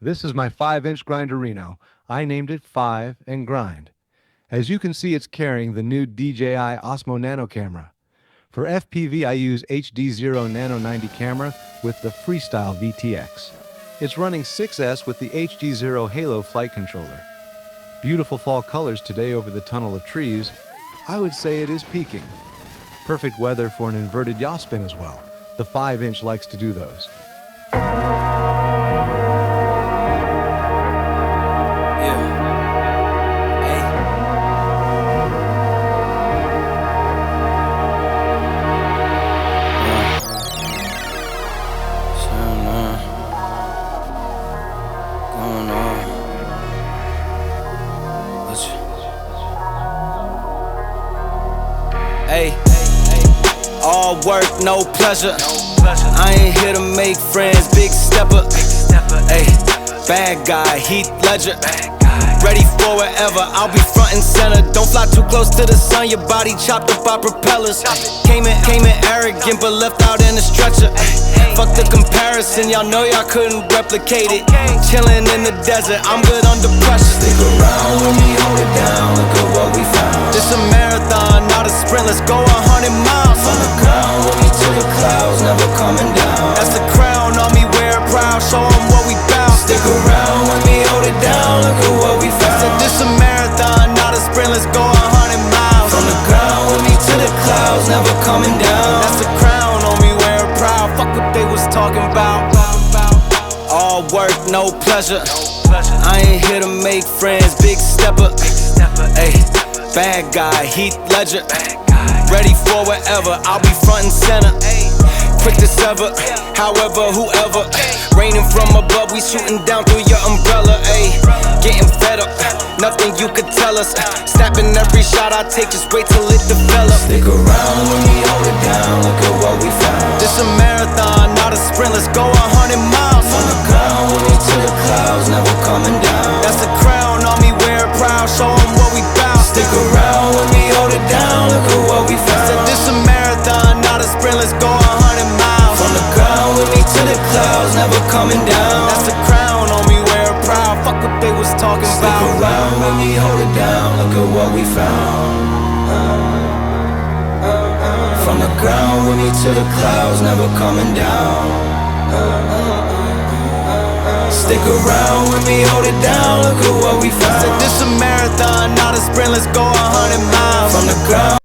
This is my 5-inch grinder Reno. I named it 5 and Grind. As you can see, it's carrying the new DJI Osmo Nano camera. For FPV, I use HD0 Nano 90 camera with the Freestyle VTX. It's running 6S with the HD0 Halo flight controller. Beautiful fall colors today over the tunnel of trees. I would say it is peaking. Perfect weather for an inverted yaw spin as well. The 5-inch likes to do those. Hey, all work, no pleasure. I ain't here to make friends, big stepper. Hey, bad guy, Heath Ledger. Ready for wherever, I'll be front and center. Don't fly too close to the sun, your body chopped up by propellers. Came in arrogant, but left out in a stretcher. Fuck the comparison, y'all know y'all couldn't replicate it. Chillin' in the desert, I'm good under pressure. Stick around when we hold it down, look at what we found. This a marathon, not a sprint, let's go 100 miles. From the ground, when we to the clouds, never coming down. That's the crown on me, wear it proud, show 'em what we bout. Stick around when we hold it down, look at what we found. Said this a marathon, not a sprint, let's go 100 miles. From the ground, when we to the clouds, never coming down. That's the crown on me, wear it proud, fuck what they was talking about. All work, no pleasure. I ain't here to make friends, big stepper. Ay, bad guy, Heath Ledger. Ready for wherever, I'll be front and center. Quick to sever, however, whoever. Raining from above, we shooting down through your umbrella. Ay, getting fed up, nothing you could tell us. Snapping every shot I take, just wait till it develops. Stick around when we hold it down, look at what we found. This a marathon, not a sprint, let's go 100 miles. From the ground, when we to the clouds, never coming down. That's the crown on me, wear it proud, show 'em what we bout. Stick around when we hold it down, look at what we found. Said this a marathon, not a sprint, let's go 100 miles. From the ground, when we to the clouds, never coming down. That's the crown on me, wear it proud, fuck what they was talking Stick about. around when we hold it down, look at what we found. From the ground, when we to the clouds, never coming down. Stick around when we hold it down, look at what we found. Said this a marathon, not a sprint, let's go 100 miles. From the ground,